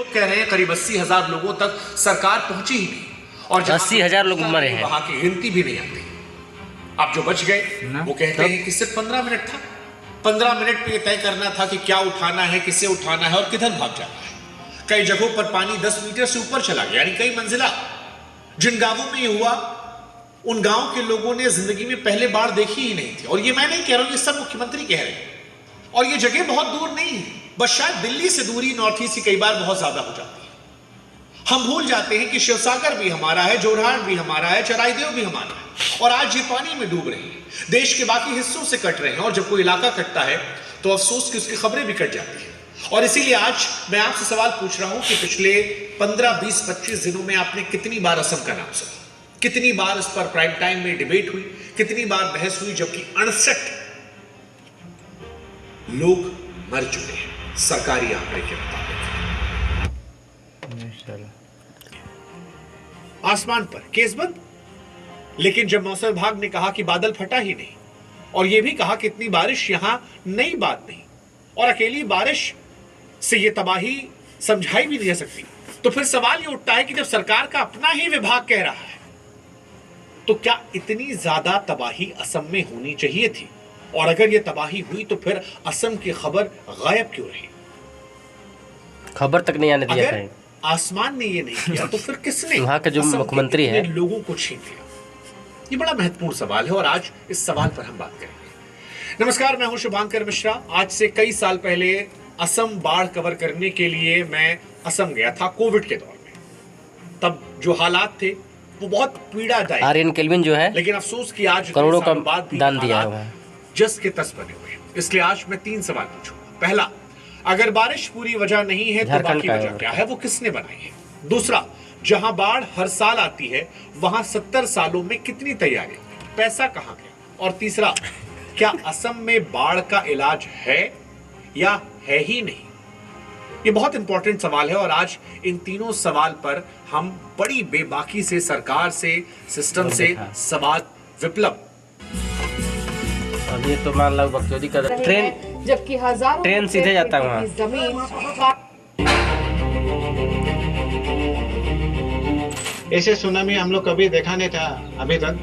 कह रहे हैं करीब 80,000 लोगों तक सरकार पहुंची ही नहीं, और 80,000 लोग मरे हैं, वहां की गिनती भी नहीं आती। अब जो बच गए वो कहते हैं कि सिर्फ 15 मिनट था। 15 मिनट में तय करना था कि क्या उठाना है, किसे उठाना है और किधर भाग जाना है। कई जगहों पर पानी 10 मीटर से ऊपर चला गया, यानी कई मंजिला। जिन गांवों में ये हुआ उन गांव के लोगों ने जिंदगी में पहले बाढ़ देखी ही नहीं थी। और ये मैं नहीं कह रहा हूं, ये सब मुख्यमंत्री कह रहे हैं। और ये जगह बहुत दूर नहीं है, बस शायद दिल्ली से दूरी नॉर्थ ईस्ट की कई बार बहुत ज्यादा हो जाती है। हम भूल जाते हैं कि शिवसागर भी हमारा है, जोरहाट भी हमारा है, चराइदेव भी हमारा है, और आज ये पानी में डूब रहे हैं, देश के बाकी हिस्सों से कट रहे हैं। और जब कोई इलाका कटता है तो अफसोस कि उसकी खबरें भी कट जाती हैं। और इसीलिए आज मैं आपसे सवाल पूछ रहा हूं कि पिछले 15, 20, 25 दिनों में आपने कितनी बार असम का नाम सुना, कितनी बार इस पर प्राइम टाइम में डिबेट हुई, कितनी बार बहस हुई, जबकि 68 लोग मर चुके हैं सरकारी आंकड़े के मुताबिक। आसमान पर केस बंद। लेकिन जब मौसम विभाग ने कहा कि बादल फटा ही नहीं, और यह भी कहा कि इतनी बारिश यहां नई बात नहीं, और अकेली बारिश से यह तबाही समझाई भी नहीं जा सकती, तो फिर सवाल यह उठता है कि जब सरकार का अपना ही विभाग कह रहा है, तो क्या इतनी ज्यादा तबाही असम में होनी चाहिए थी? और अगर यह तबाही हुई तो फिर असम की खबर गायब क्यों रही? खबर तक नहीं आने दिया अगर कहीं। आसमान ने ये नहीं किया तो फिर किसने वहाँ के जो मुख्यमंत्री हैं लोगों को छीन लिया? ये बड़ा महत्वपूर्ण सवाल है और आज इस सवाल पर हम बात करेंगे। नमस्कार, मैं हूं शुभांकर मिश्रा। आज से कई साल पहले असम बाढ़ कवर करने के लिए मैं असम गया था कोविड के दौर में। तब जो हालात थे वो बहुत पीड़ादायक। आर्यन केल्विन जो है लेकिन अफसोस कि आज करोड़ों का दान दिया है, जस के तस बने हुए हैं। इसलिए आज मैं 3 सवाल पूछूंगा। पहला, अगर बारिश पूरी वजह नहीं है तो बाकी वजह क्या है, वो किसने बनाई है? दूसरा, जहां बाढ़ हर साल आती है वहां 70 सालों में कितनी तैयारी, पैसा कहां गया? और तीसरा, क्या असम में बाढ़ का इलाज है या है ही नहीं? ये बहुत इंपॉर्टेंट सवाल है और आज इन तीनों सवाल पर हम बड़ी बेबाकी से सरकार से, सिस्टम से सवाल विप्लव। अब ये तो मान लो बकचोदी का ट्रेन, जबकि हजारों ट्रेन सीधे जाता है वहाँ। जमीन ऐसे सुनामी हम लोग कभी देखा नहीं था अभी तक।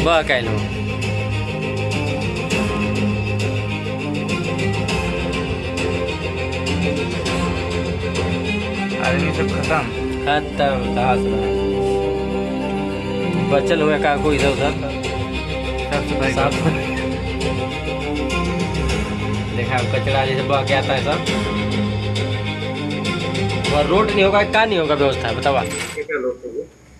वाह कह लो। आदमी सब खत्म बचल हुए कहा कोई इधर उधर साफ देखा कचरा जैसे बह के आता है सब। और रोड नहीं होगा, क्या नहीं होगा व्यवस्था बतावा?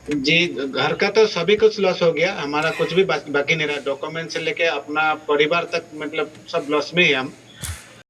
जी, घर का तो सभी कुछ लॉस हो गया, हमारा कुछ भी बाकी नहीं रहा। डॉक्यूमेंट से लेके अपना परिवार तक मतलब सब लॉस में ही हम।